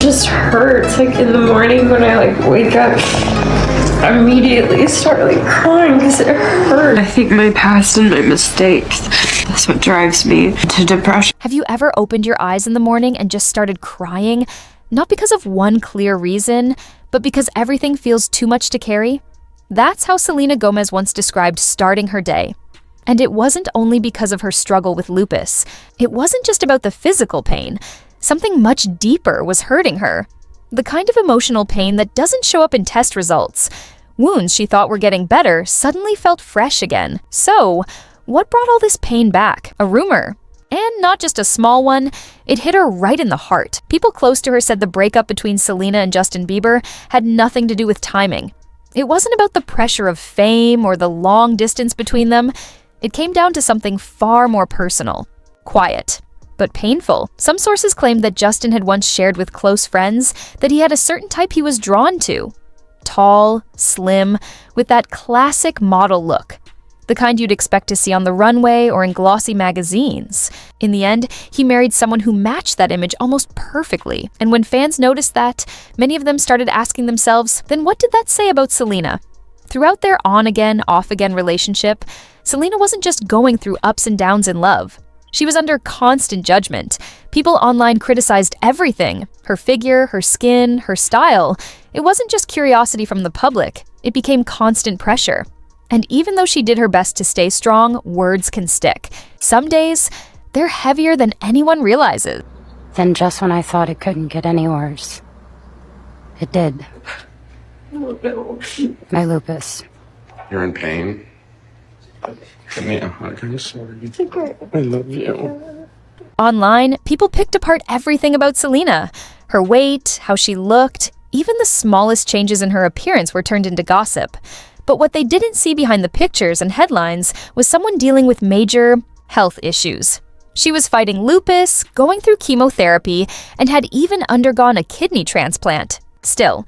Just hurts, like in the morning when I wake up, I immediately start crying because it hurts. I think my past and my mistakes, that's what drives me to depression. Have you ever opened your eyes in the morning and just started crying? Not because of one clear reason, but because everything feels too much to carry? That's how Selena Gomez once described starting her day. And it wasn't only because of her struggle with lupus. It wasn't just about the physical pain. Something much deeper was hurting her. The kind of emotional pain that doesn't show up in test results. Wounds she thought were getting better suddenly felt fresh again. So, what brought all this pain back? A rumor. And not just a small one, it hit her right in the heart. People close to her said the breakup between Selena and Justin Bieber had nothing to do with timing. It wasn't about the pressure of fame or the long distance between them. It came down to something far more personal. Quiet. But painful. Some sources claimed that Justin had once shared with close friends that he had a certain type he was drawn to. Tall, slim, with that classic model look. The kind you'd expect to see on the runway or in glossy magazines. In the end, he married someone who matched that image almost perfectly. And when fans noticed that, many of them started asking themselves, then what did that say about Selena? Throughout their on-again, off-again relationship, Selena wasn't just going through ups and downs in love. She was under constant judgment. People online criticized everything. Her figure, her skin, her style. It wasn't just curiosity from the public. It became constant pressure. And even though she did her best to stay strong, words can stick. Some days, they're heavier than anyone realizes. Then just when I thought it couldn't get any worse, it did. Oh, no. My lupus. You're in pain? Give me a hug. I'm sorry. It's okay. I love you. Online, people picked apart everything about Selena. Her weight, how she looked, even the smallest changes in her appearance were turned into gossip. But what they didn't see behind the pictures and headlines was someone dealing with major health issues. She was fighting lupus, going through chemotherapy, and had even undergone a kidney transplant. Still,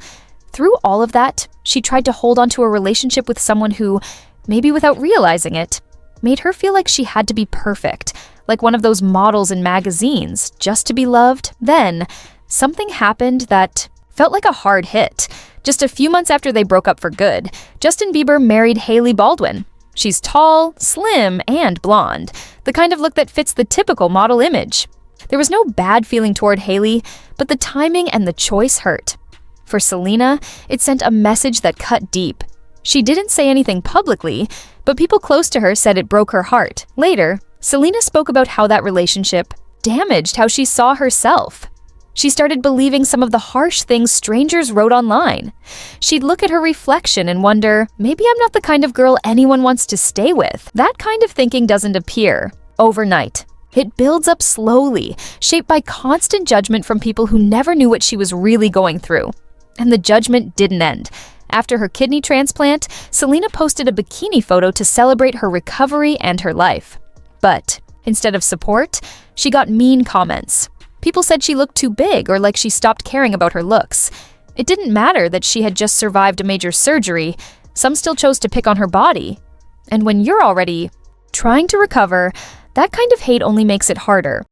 through all of that, she tried to hold on to a relationship with someone who, maybe without realizing it, made her feel like she had to be perfect, like one of those models in magazines, just to be loved. Then, something happened that felt like a hard hit. Just a few months after they broke up for good, Justin Bieber married Hailey Baldwin. She's tall, slim, and blonde, the kind of look that fits the typical model image. There was no bad feeling toward Hailey, but the timing and the choice hurt. For Selena, it sent a message that cut deep. She didn't say anything publicly, but people close to her said it broke her heart. Later, Selena spoke about how that relationship damaged how she saw herself. She started believing some of the harsh things strangers wrote online. She'd look at her reflection and wonder, maybe I'm not the kind of girl anyone wants to stay with. That kind of thinking doesn't appear overnight. It builds up slowly, shaped by constant judgment from people who never knew what she was really going through. And the judgment didn't end. After her kidney transplant, Selena posted a bikini photo to celebrate her recovery and her life. But instead of support, she got mean comments. People said she looked too big or like she stopped caring about her looks. It didn't matter that she had just survived a major surgery. Some still chose to pick on her body. And when you're already trying to recover, that kind of hate only makes it harder.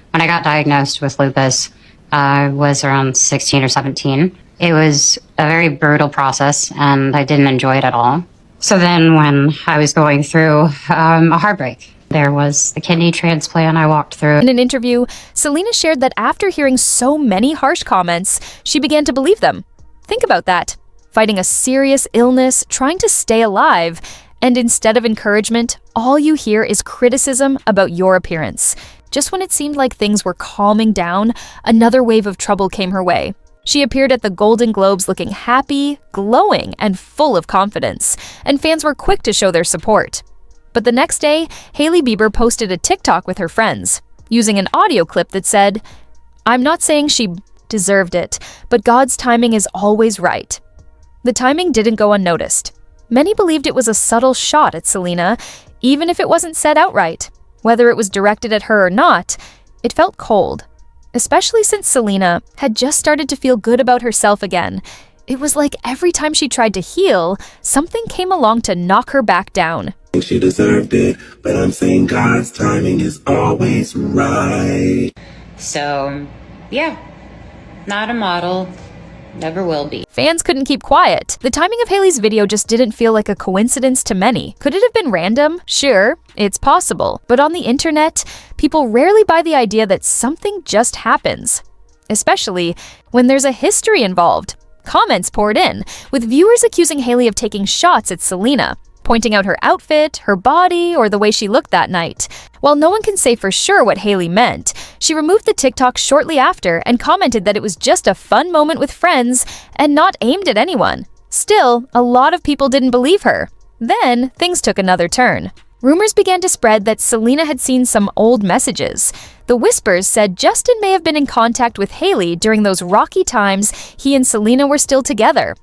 When I got diagnosed with lupus, I was around 16 or 17. It was a very brutal process, and I didn't enjoy it at all. So then when I was going through a heartbreak, there was the kidney transplant I walked through. In an interview, Selena shared that after hearing so many harsh comments, she began to believe them. Think about that. Fighting a serious illness, trying to stay alive, and instead of encouragement, all you hear is criticism about your appearance. Just when it seemed like things were calming down, another wave of trouble came her way. She appeared at the Golden Globes looking happy, glowing, and full of confidence, and fans were quick to show their support. But the next day, Hailey Bieber posted a TikTok with her friends, using an audio clip that said, "I'm not saying she deserved it, but God's timing is always right." The timing didn't go unnoticed. Many believed it was a subtle shot at Selena, even if it wasn't said outright. Whether it was directed at her or not, it felt cold. Especially since Selena had just started to feel good about herself again. It was like every time she tried to heal, something came along to knock her back down. She deserved it, but I'm saying God's timing is always right. So, yeah, not a model. Never will be. Fans couldn't keep quiet. The timing of Hailey's video just didn't feel like a coincidence to many. Could it have been random? Sure, it's possible. But on the internet, people rarely buy the idea that something just happens. Especially when there's a history involved. Comments poured in, with viewers accusing Hailey of taking shots at Selena, pointing out her outfit, her body, or the way she looked that night. While no one can say for sure what Hailey meant, she removed the TikTok shortly after and commented that it was just a fun moment with friends and not aimed at anyone. Still, a lot of people didn't believe her. Then, things took another turn. Rumors began to spread that Selena had seen some old messages. The whispers said Justin may have been in contact with Hailey during those rocky times he and Selena were still together.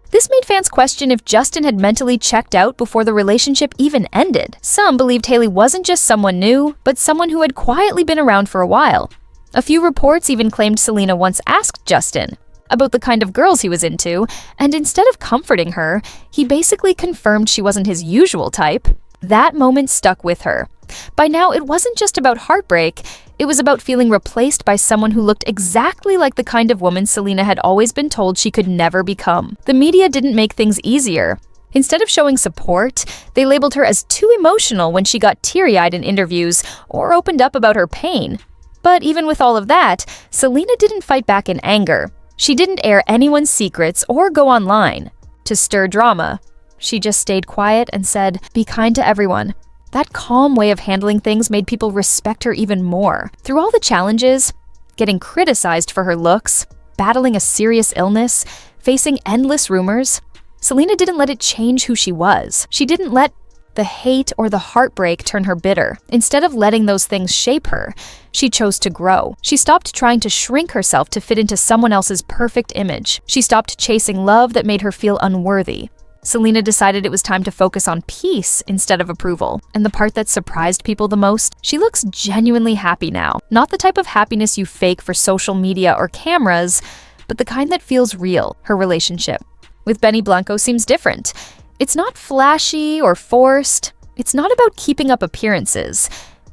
This made fans question if Justin had mentally checked out before the relationship even ended. Some believed Hailey wasn't just someone new, but someone who had quietly been around for a while. A few reports even claimed Selena once asked Justin about the kind of girls he was into, and instead of comforting her, he basically confirmed she wasn't his usual type. That moment stuck with her. By now, it wasn't just about heartbreak, it was about feeling replaced by someone who looked exactly like the kind of woman Selena had always been told she could never become. The media didn't make things easier. Instead of showing support, they labeled her as too emotional when she got teary-eyed in interviews or opened up about her pain. But even with all of that, Selena didn't fight back in anger. She didn't air anyone's secrets or go online to stir drama. She just stayed quiet and said, "Be kind to everyone." That calm way of handling things made people respect her even more. Through all the challenges, getting criticized for her looks, battling a serious illness, facing endless rumors, Selena didn't let it change who she was. She didn't let the hate or the heartbreak turn her bitter. Instead of letting those things shape her, she chose to grow. She stopped trying to shrink herself to fit into someone else's perfect image. She stopped chasing love that made her feel unworthy. Selena decided it was time to focus on peace instead of approval. And the part that surprised people the most, she looks genuinely happy now. Not the type of happiness you fake for social media or cameras, but the kind that feels real. Her relationship with Benny Blanco seems different. It's not flashy or forced. It's not about keeping up appearances.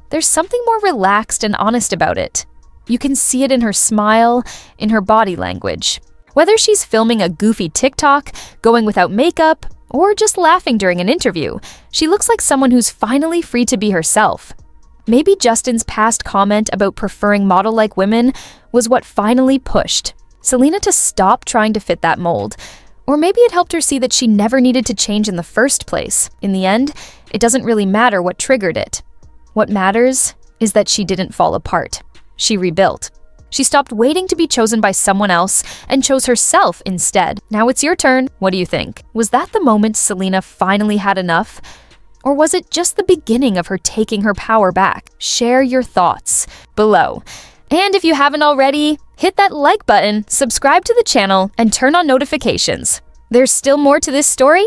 There's something more relaxed and honest about it. You can see it in her smile, in her body language. Whether she's filming a goofy TikTok, going without makeup, or just laughing during an interview, she looks like someone who's finally free to be herself. Maybe Justin's past comment about preferring model-like women was what finally pushed Selena to stop trying to fit that mold. Or maybe it helped her see that she never needed to change in the first place. In the end, it doesn't really matter what triggered it. What matters is that she didn't fall apart. She rebuilt. She stopped waiting to be chosen by someone else and chose herself instead. Now it's your turn. What do you think? Was that the moment Selena finally had enough? Or was it just the beginning of her taking her power back? Share your thoughts below. And if you haven't already, hit that like button, subscribe to the channel, and turn on notifications. There's still more to this story,